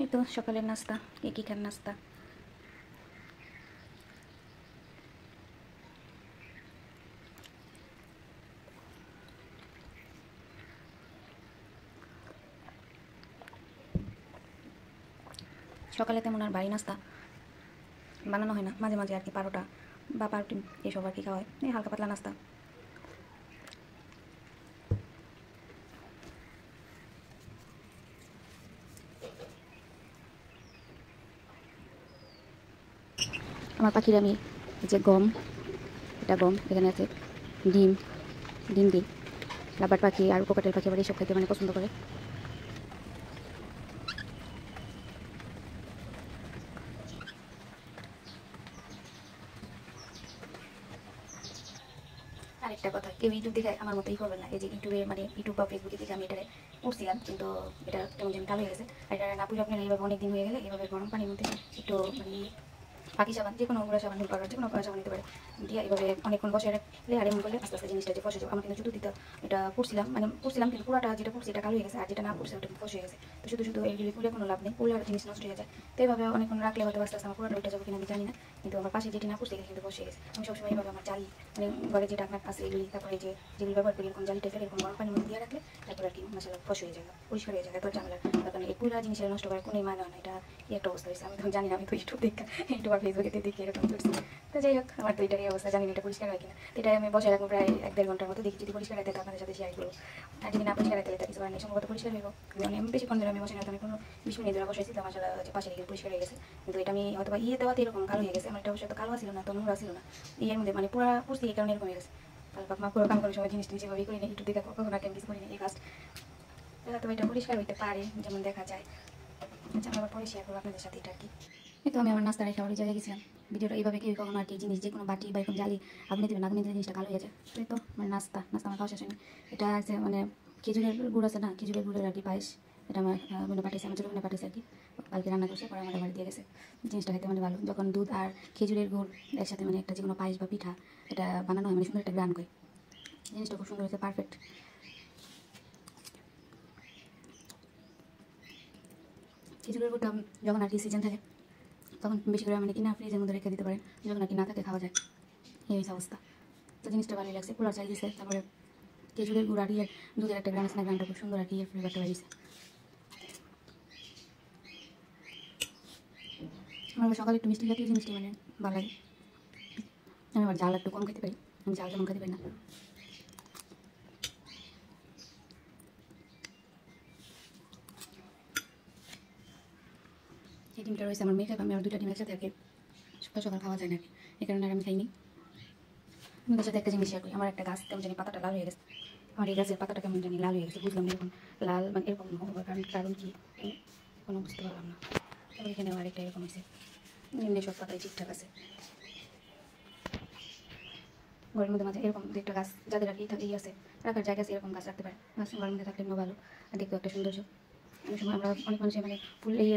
এই তো সকালের নাস্তা। কি খান নাস্তা? সকালে তেমন আর ভারী নাস্তা বানানো হয় না, মাঝে মাঝে আর কি পারোটা বা পাউরুটি এসব আর কি খাওয়া হয়, এই হালকা পাতলা নাস্তা। আমার পাখির আমি এই যে গম, এটা গম, এখানে আছে ডিম, ডিম দিই। লাবার পাখি আর কোকাটেল পাখি আবার এইসব খাইতে মানে পছন্দ করে। আরেকটা কথা, কেউ ইউটিউব দেখে আমার মতোই করবেন না। এই যে ইউটিউবে মানে ইউটিউব বা ফেসবুকে দেখে আমি এটা পড়ছিলাম, কিন্তু এটা কেমন যেন কালো হয়ে গেছে। আর এটা না পুরো আপনার এইভাবে অনেকদিন হয়ে গেলে এইভাবে গরম পানির মধ্যে একটু মানে পাখি সাবান, যে কোনো গুঁড়া সাবান, পাউডার, যে কোনো সাবান নিতে পারে, দিয়ে এভাবে অনেকক্ষণ বসে রাখলে আর এমন করলে আস্তে আস্তে জিনিসটা যে ফসে যাবে। আমার কিন্তু শুধু দিতে এটা পড়ছিলাম মানে পড়ছিলাম, কিন্তু পুরাটা যেটা পড়ছি এটা কালো হয়ে গেছে, আর যেটা না পড়ছে ওটা ফসে গেছে। তো শুধু শুধু এইগুলি পুড়ে কোনো লাভ নেই, পুরো আর জিনিস নষ্ট হয়ে যায়। তো এইভাবে অনেকক্ষণ রাখলে হয়তো আস্তে আস্তে আমার পুরোটা উঠে যাবে কিনা আমি জানি না, কিন্তু আমার পাশে যেটি না পড়ছে কিন্তু ফসে গেছে। আমি সবসময় এইভাবে আমার জালি মানে ঘরে যেটা আপনার আছে এগুলি, তারপরে যে যেগুলি ব্যবহার করি এরকম জালি টাইপের এরকম গরম পানির মধ্যে দিয়ে রাখলে তারপরে আর কি মশলা ফস হয়ে যায়, পরিষ্কার হয়ে যায়, তারপর ঝামেলা। তারপরে এই পুরা জিনিসের নষ্ট করার কোনো মানে হয় না। এটা কি একটা অবস্থা হয়েছে আমি তো জানি না, আমি তো ইউটিউব দেখি, ইউটিউব আর ফেসবুকে দেখি এরকম করছি। তো যাই হোক, আমার তো এটারই অবস্থা, জানি না এটা পরিষ্কার হয় কিনা। এটাই আমি বসে রাখবো প্রায় 1-1.5 ঘন্টার মতো, দেখি যদি পরিষ্কার রাখতে আপনাদের সাথে শেয়ার করবো। আর যদি না পরিষ্কার রাখতে তার কিছু কারণে সম্ভবত পরিষ্কার হইব। মানে আমি বেশিক্ষণ ধরে আমি বসে রাখতে, আমি কোনো 20 মিনিট ধরে বসেছি, তো আমার পাশে দিকে পরিষ্কার হয়ে গেছে। কিন্তু এটা আমি হয়তো বা ইয়ে দেওয়াতে এরকম কালো হয়ে গেছে। আমার এটা অবশ্য তো কালো ছিল না, তো নোংরা ছিল না, ইয়ের মধ্যে মানে পুরো পড়ছি, এই কারণে এরকম হয়ে গেছে। তারপর মা পুরো কাম করার সময় জিনিস এভাবেই করি না, একটু দেখা কখন আর কিছু করি না, এই কাজ হয়তো এটা পরিষ্কার হইতে পারে যেমন দেখা যায়। আচ্ছা, আমি আবার পরে শেয়ার করবো আপনাদের সাথে এটা আর কি। এই তো আমি আমার নাস্তা রেখে ওই জায়গায় গেছিলাম। ভিডিওটা এইভাবে কেউ কখনো আর কি জিনিস যে কোনো বাটি বা এরকম জালি আগুনে দেবেন, আগুনে দিলে জিনিসটা কালো হয়ে যায়। তো এই তো মানে নাস্তা আমার খাওয়া শেষ হয়নি। এটা আছে মানে খেজুরের গুড় আছে না, খেজুরের গুড়ের আর কি পায়েস। এটা আমার মানে পাঠিয়েছে, আমার ছোটো বোনে পাঠিয়েছে আর কি, কালকে রান্না করছে, পরে আমার বাড়ি দিয়ে গেছে। জিনিসটা খেতে মানে ভালো, যখন দুধ আর খেজুরের গুড় একসাথে মানে একটা যে কোনো পায়েস বা পিঠা এটা বানানো হয় মানে সুন্দর একটা গান করে। জিনিসটা খুব সুন্দর হয়েছে, পারফেক্ট। খেজুরের গুড়টা যখন আর কি সিজন থাকে তখন বেশি করে মানে কিনা ফ্রিজের মধ্যে রেখে দিতে পারেন, যখন আর কি না থাকে খাওয়া যায়, এই অবস্থা। তো জিনিসটা ভালোই লাগছে, পোলার চাল দিয়েছে, তারপরে খেজুরের গুড় আর ইয়ে দুধের একটা গ্রাম আছে না, গ্রামটা খুব সুন্দর আর কি, ফ্লেভারটা বাড়িয়েছে। আমার সকালে একটু মিষ্টি জাতীয় জিনিসটি মানে ভালো লাগে। আমি আবার জাল একটু কম খেতে পারি, আমি জাল যেমন খেতে পারি না। এই ডিমটা রয়েছে আমার মেয়ে খাবে, আমি আর 2টা ডিম একসাথে আর কি সকাল সকাল খাওয়া যায় না, এই কারণে আর আমি খাইনি। আমাদের সাথে একটা জিনিস শেয়ার করি, আমার একটা গাছ কেমন জানি পাতাটা লাল হয়ে গেছে। আমার এই গাছের পাতাটা কেমন জানি লাল হয়ে গেছে, বুঝলাম না এরকম লাল মানে এরকম হওয়ার কারণ কি কোনো বুঝতে পারলাম না। তারপরে এখানে আরেকটা এরকম হয়েছে, এমনি সব পাতায় ঠিকঠাক আছে। ঘরের মধ্যে মাঝে এরকম একটা গাছ যাদের আর কি থাকে আছে রাখার জায়গা আছে, এরকম গাছ রাখতে পারে। গাছ ঘরের মধ্যে থাকলে এমনি ভালো, আর দেখতেও একটা সৌন্দর্য। অনেক সময় আমরা অনেক মানুষের মানে ফুল এই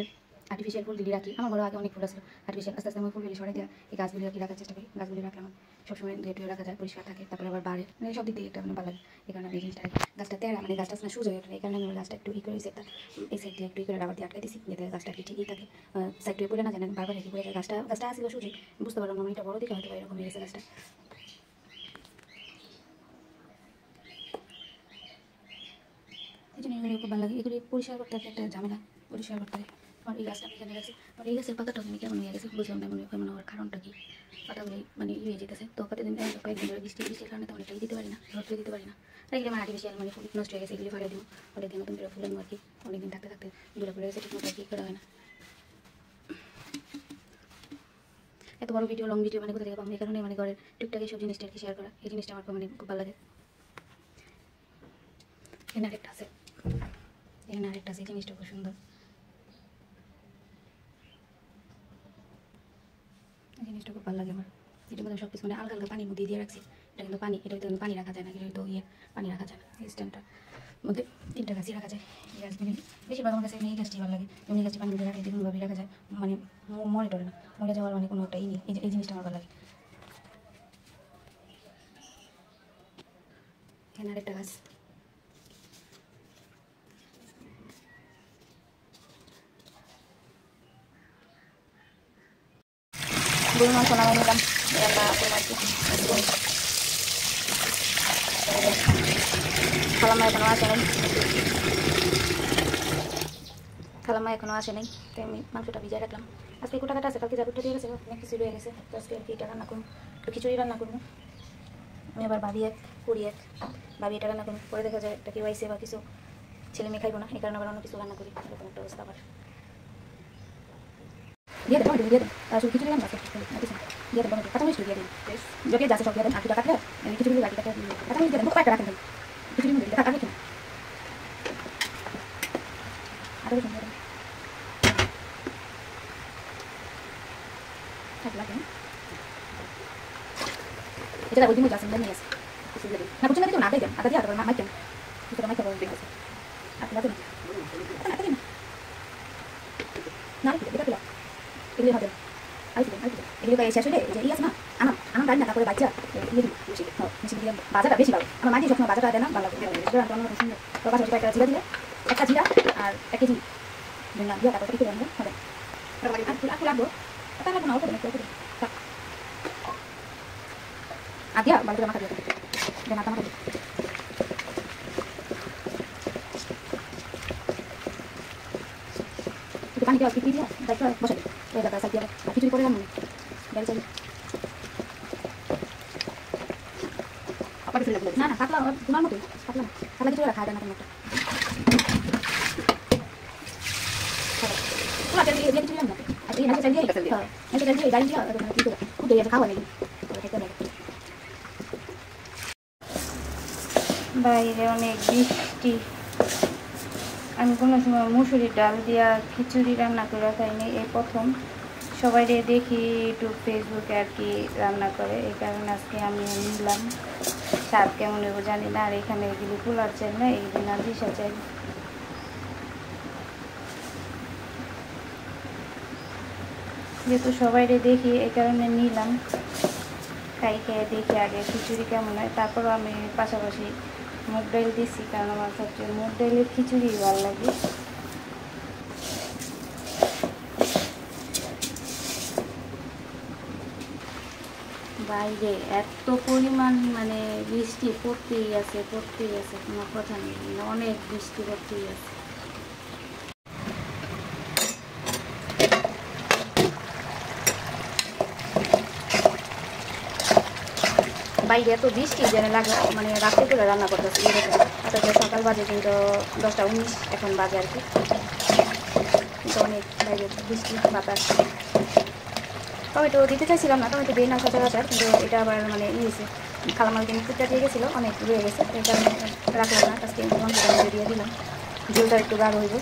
আর্টিফিশিয়াল ফুল দিলি রাখি, আমার ঘরে আগে অনেক ফুল আছে আর্টিফিশিয়াল, আস্তে আস্তে আমি ফুলগুলি সরাই দেওয়া এই গাছগুলি আর কি রাখার চেষ্টা করি। গাছগুলি রাখলে আমার সবসময় ধুয়ে রাখা যায়, পরিষ্কার থাকে, তারপরে আবার বাড়ে, মানে সব দিক থেকে একটা মানে ভালো লাগে। এই কারণে আমি এই জিনিসটা গাছটা তেরা মানে গাছটা না সুযোগ ওঠে, এই কারণে আমি গাছটা একটু ই করে একটা এই সাইড দিয়ে একটু ই করে রাবার দিয়ে আটকে দিচ্ছি, যাতে গাছটা কি ঠিকই থাকে, সাইড দিয়ে পড়ে না জানেন বারবার রেখে পড়ে যায়। গাছটা আসছিল সুযোগ বুঝতে পারলাম না, এটা বড় দিকে হয়তো এরকম হয়ে গেছে গাছটা। এই জন্য এগুলো খুব ভালো লাগে, এগুলি পরিষ্কার করতে একটা ঝামেলা, পরিষ্কার করতে হয়। আমার এই গাছটা আমি এখানে রাখছি, আমার এই গাছের পাতাটা আমি কেমন হয়ে গেছে বুঝলাম না, এমন হওয়ার কারণটা কি, পাতাগুলি মানে ইয়ে হয়ে যেতেছে। তো কতদিন কয়েকদিন ধরে বৃষ্টির কারণে তেমন একটা দিতে পারি না, রোদ দিতে পারি না, তাই এগুলো আমার আর্টিফিশিয়াল মানে ফুল নষ্ট হয়ে গেছে, এগুলি ফাড়ে দিব, ফলে দিয়ে নতুন করে ফুল আনবো আর কি। অনেকদিন থাকতে থাকতে দূরে পড়ে গেছে, ঠিক মতো আর কি করা হয় না। এত বড় ভিডিও লং ভিডিও মানে কোথা থেকে পাবো, এই কারণে মানে ঘরের টুকটাক এইসব জিনিসটা আর কি শেয়ার করা, এই জিনিসটা আমার মানে খুব ভালো লাগে। এখানে আরেকটা আছে, এই জিনিসটা খুব সুন্দর, এই জিনিসটা খুব ভালো লাগে আমার। এটা মধ্যে সব কিছু মানে হালকা হালকা পানির মধ্যে দিয়ে রাখছি, এটা কিন্তু পানি, এটা কিন্তু পানি রাখা যায় না, কিন্তু ইয়ে পানি রাখা যায় না। এই স্ট্যান্ডটার মধ্যে 3টা গাছই রাখা যায়, এই গাছগুলি বেশিরভাগ আমার কাছে এই গাছটি ভালো লাগে, যেমন এই গাছটি পানির মধ্যে রাখলে যে কোনোভাবেই রাখা যায়, মানে মরে টরে না, মরে যাওয়ার মানে কোনো একটা ই নেই, এই জিনিসটা আমার ভালো লাগে। এখানে আরেকটা গাছ, গরুর মাংস নামাই নিলাম, রান্না করলাম আর কি। খালাম্মা এখনও আসে নাই, খালাম্মা এখনও আসে নাই, তাই আমি মাংসটা ভিজায় রাখলাম। আজকে কোটা কাটা আছে, কালকে জাদুরটা দিয়ে গেছে, অনেক কিছু রয়ে গেছে, তো আজকে আর কি এটা রান্না করবো, একটু খিচুড়ি রান্না করবো। আমি আবার ভাবি এক করি এক, ভাবি এটা রান্না করবো, পরে দেখা যায় একটা কেউ আইসে বা কিছু ছেলে মেয়ে খাইবো না, এই কারণে আবার অন্য কিছু রান্না করি, এরকম একটা অবস্থা আবার। দিয়ে দেন দিয়ে দেন, শুধু খিচুড়ি রান্না আছে, দিয়ে দেন টমেটো, কাঁচামরিচ দিয়ে দিন, যত যা আছে সব দিয়ে দেন, আঁকিটা কাটলে খিচুড়ি আঁকিটা কাঁচামরিচ দিয়ে দেন, কয়েকটা রাখেন খিচুড়ির মধ্যে কাটা রেখে আদা রসুন দিয়ে দেন, এটা ওই দিন ওই গাছের নিয়ে আসে না, বুঝছেন না, আদা দেন, আদা দিয়ে আদা মাইকেন কিছুটা মাইকে বলবেন দেখেছে আর লাগে না এটা পেলা এগুলি হবে এগুলি শেষ হলে যে ই আছে না, আনাম গাড়ি না, তারপরে বাচ্চা ইয়ে দিই মেশিন দিয়ে বাজারটা বেশি ভালো, আমার মাঝে সবসময় বাজারটা দেয় না, ভালো তো পাশাপাশি একটা জিরা দিলে, একটা জিরা আর 1 কেজি না দিয়ে তারপরে কি করবো হবে আর লাগবো তা লাগবো না, ওকে আগে ভালো করে মাথা দিয়ে দেন, মাথা দিয়ে পানি দেওয়া কি দিয়া দায়িত্ব বসে ওই জায়গায় সাইড দিয়ে খিচুড়ি করে রান্না গাড়ি চাই না না পাতলা তোমার মতোই পাতলা পাতলা কিছু রাখা যায় না, একটা বাইরে অনেক বৃষ্টি, আমি কোনো সময় মুসুরির ডাল দিয়া খিচুড়ি রান্না করে খাইনি, এই প্রথম। সবাই দেখি ইউটিউব ফেসবুকে আর কি রান্না করে, এই কারণে আজকে আমি নিলাম, স্বাদ কেমন হইব জানি না। আর এখানে এগুলি কুলার চাই না, এইগুলি না দিশা চাই, যেহেতু সবাই দেখি এই কারণে নিলাম, খাই খেয়ে দেখি আগে খিচুড়ি কেমন হয়, তারপরও আমি পাশাপাশি মুগ ডাল দিছি, কারণ আমার সবচেয়ে মুগ ডালের খিচুড়ি ভালো লাগে। বাইরে এত পরিমাণ মানে বৃষ্টি পড়তেই আছে কোনো কথা নেই, অনেক বৃষ্টি পড়তেই আছে। বাইরে এত বৃষ্টি যেন লাগে মানে রাত্রে করে রান্না করতেছি, অথচ সকাল বাজে কিন্তু 10টা 19 এখন বাজে আর কি, কিন্তু অনেক বাইরে বৃষ্টি বাতাস। টমেটো দিতে চাইছিলাম না, টমেটো দিয়ে না সচরাচর, কিন্তু এটা আবার মানে হয়েছে, খালামাল দিন ফুটটা দিয়ে গেছিলো, অনেক রয়ে গেছে, এই কারণে রাখলাম না, আজকে মাংসটা দিয়ে দিলাম, ঝোলটা একটু গাঢ় হইব।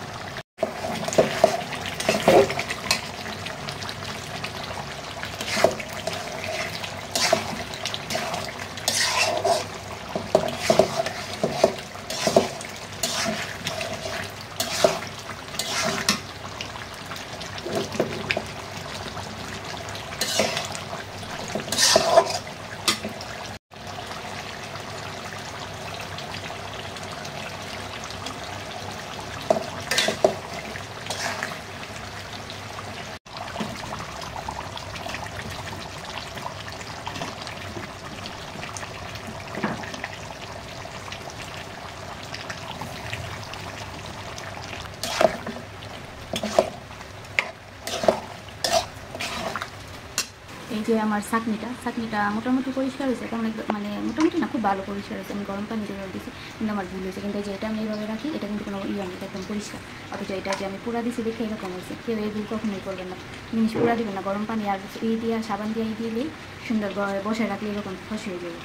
এই যে আমার চাটনিটা মোটামুটি পরিষ্কার হয়েছে, তেমন মানে মোটামুটি না, খুব ভালো পরিষ্কার হয়েছে, আমি গরম পানি দিয়ে দিয়েছি, কিন্তু আমার ভুল হয়েছে, কিন্তু যেটা আমি এইভাবে রাখি এটা কিন্তু কোনো নেই, একদম পরিষ্কার। অথচ এটা যে আমি পুরা দিয়েছি দেখে এরকম হয়েছে, কেউ এই ভুল কখনোই করবেন না, জিনিস পুরা দিবেন না, গরম পানি আর দিয়ে সাবান দিয়ে দিলেই সুন্দর বসায় রাখলে এরকম ফস হয়ে যাবে,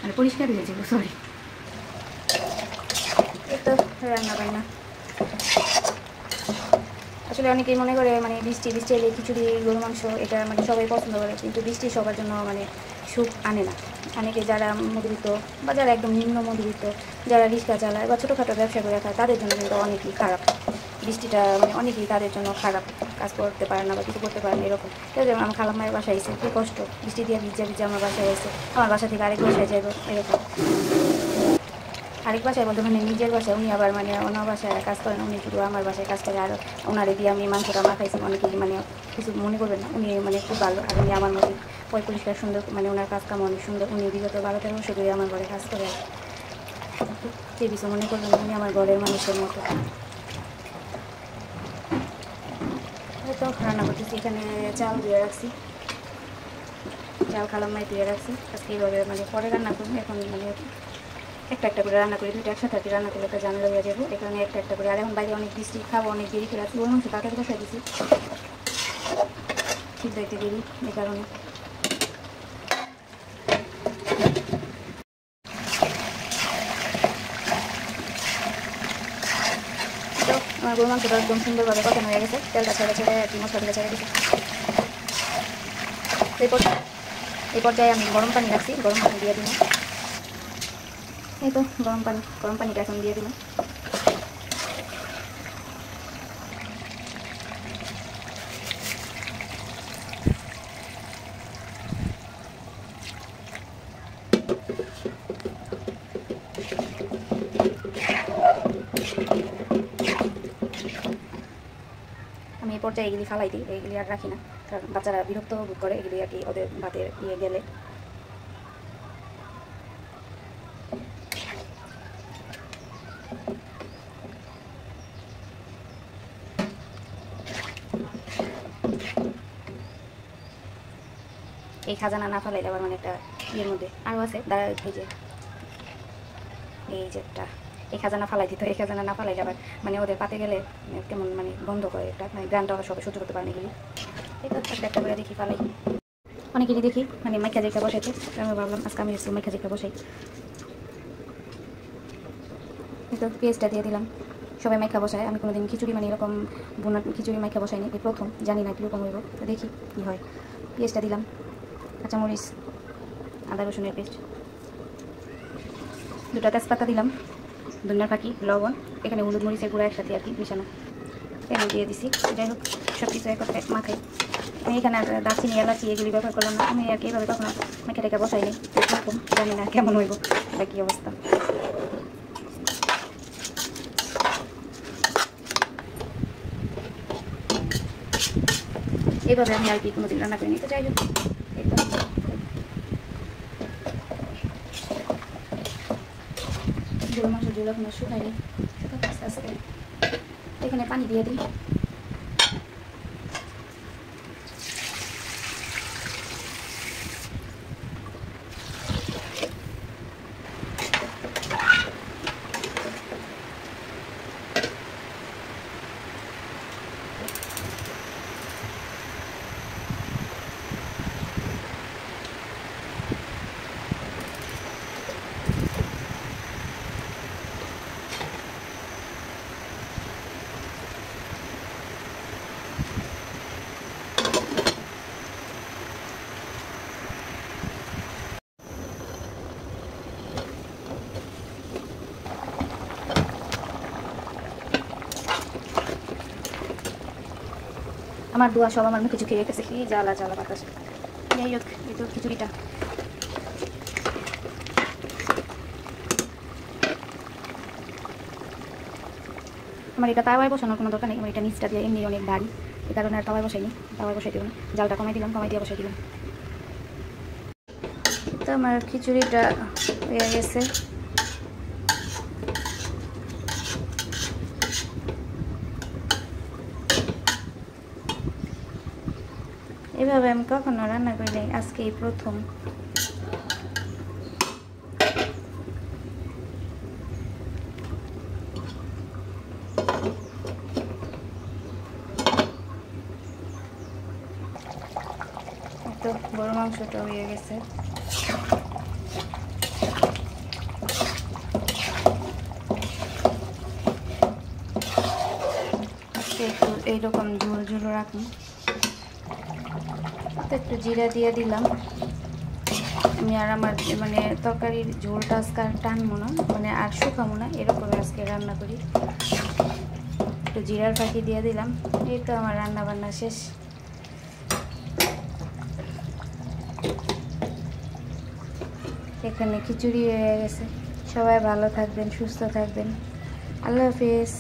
মানে পরিষ্কার হয়ে যাবে, সরি। এই তো রান্না বান্না আসলে অনেকেই মনে করে মানে বৃষ্টি এলে খিচুড়ি গরু মাংস এটা মানে সবাই পছন্দ করে, কিন্তু বৃষ্টি সবার জন্য মানে সুখ আনে না। অনেকে যারা মধ্যবিত্ত বা যারা একদম নিম্ন মধ্যবিত্ত, যারা রিক্সা চালায় বা ছোটোখাটো ব্যবসা করে খায়, তাদের জন্য কিন্তু অনেকই খারাপ বৃষ্টিটা, মানে অনেকেই তাদের জন্য খারাপ, কাজ করতে পারে না বা কিছু করতে পারে না এরকম। কেউ যেমন আমার খালাম্মায়ের বাসায় এসে কী কষ্ট, বৃষ্টি দিয়ে ভিজা আমার বাসায় এসে আমার বাসা থেকে আরেক বাসায় যাবো এরকম। আরেক বাসায় বলতে মানে নিজের বাসায়, উনি আবার মানে অন্য বাসায় কাজ করেন, উনি শুধু আমার বাসায় কাজ করে। আর ওনারে দিয়ে আমি মাংসটা মাখাইছি, অনেকেই মানে কিছু মনে করবেন না, উনি মানে খুব ভালো। আর উনি আমার মধ্যে পরিষ্কার সুন্দর, মানে ওনার কাজ কাম অনেক সুন্দর। উনি বিগত 12-13 বছর ধরে আমার ঘরে কাজ করে। যে কিছু মনে করবেন না, উনি আমার ঘরের মানুষের মতো। তো রান্না করতেছি, এখানে চাল ধুয়ে রাখছি, চাল খালাম মাই ধুয়ে রাখছি। আজকে এইভাবে মানে পরে রান্না করবো, এখন মানে একটা একটা করে রান্না করি, দুইটা একসাথে রান্না করলে একটা ঝামেলা হয়ে যাবো, এখানে একটা একটা করে। আর এখন বাইরে অনেক বৃষ্টি, খাবো অনেক দেরি করে আছি, ওর মাংস তাড়াতাড়ি বসাই দিচ্ছি, সিদ্ধ হইতে দেরি, এই কারণে। তো আমার গরু মাংসটা একদম সুন্দরভাবে কষানো হয়ে গেছে, তেলটা ছেড়ে ছেড়ে আর কি মশলাটা ছেড়ে দিচ্ছি। এই পর্যায়ে আমি গরম পানি রাখছি, গরম পানি দিয়ে দিলাম। এই তো গরম পানিটা এখন দিয়ে দিলাম। আমি এই পর্যায়ে এগুলি ফালাই দিই, এইগুলি আর রাখি না, কারণ বাচ্চারা বিরক্ত বোধ করে এগুলি আর কি ওদের ভাতের ইয়ে গেলে। এই খাজানা না ফালাইলে আবার মানে একটা ইয়ের মধ্যে আরও আছে, দাঁড়া এই যে একটা এই খাজানা ফালাই দিত, এই খাজানা না ফালাইলে আবার মানে ওদের পাতে গেলে কেমন মানে বন্ধ করে একটা, মানে গ্রামটা ওরা সবাই সহ্য করতে পারে না এগুলি। এই তো একটা একটা করে দেখি ফালাই, অনেকেরই দেখি মানে মাইখা জিকা বসাইছে, আমি ভাবলাম আজকে আমি মাইখা জিকা বসাই। এই তো পেঁয়াজটা দিয়ে দিলাম, সবাই মাইখা বসায়, আমি কোনোদিন খিচুড়ি মানে এরকম বোনা খিচুড়ি মাইখা বসাইনি, এই প্রথম, জানি না কীরকম হইব, তো দেখি কী হয়। পেঁয়াজটা দিলাম, কাঁচামরিচ, আদা রসুনের পেস্ট, দুটা তেজপাতা দিলাম, ধনিয়ার ফাঁকি, লবণ, এখানে হলুদ মরিচের গুঁড়া একসাথে আর কি মিশানো, এখানে দিয়ে দিছি। যাই হোক সব কিছু এক মাখাই। আমি এখানে আর দারচিনি এলাচি এগুলি ব্যবহার করলাম না, আমি আর কি এভাবে কখনো মেখে টেখে বসাইনি, এরকম জানি না কেমন হইব বা কী অবস্থা। এইভাবে আমি আর কি কোনোদিন রান্না করিনি, তো যাই হোক গরু মাংস ঝোল এখন শুকায়নি, আস্তে আস্তে এখানে পানি দিয়ে দিই। আমার দোয়া সব আমার মুখে চুকে রেখেছে, কি জ্বালা জ্বালা বাতাস। যাই হোক এই তো খিচুড়িটা আমার এটা তাওয়ায় বসানোর কোনো দরকার নেই, আমার এটা নিচটা দিয়ে এমনি অনেক ভারী, এই কারণে আর তাওয়ায় বসাইনি, তাওয়ায় বসাই দেবো না, জালটা কমাই দিলাম, কমাই দিয়ে বসাই দিলাম। তো আমার খিচুড়িটা হয়ে গেছে। এভাবে আমি কখনো রান্না করি নাই, আজকে এই প্রথম। তো গরু মাংসটা হয়ে গেছে, একটু এইরকম ঝোল ঝোল রাখুন। তো একটু জিরা দিয়ে দিলাম, আমি আর আমার মানে তরকারির ঝোলটা আজকে আর টানবো না, মানে আর শুকাবো না, এরকম আজকে রান্না করি। একটু জিরার ফাঁকি দিয়ে দিলাম, এই তো আমার রান্না বান্না শেষ। এখানে খিচুড়ি হয়ে গেছে, সবাই ভালো থাকবেন, সুস্থ থাকবেন। আল্লাহ হাফেজ।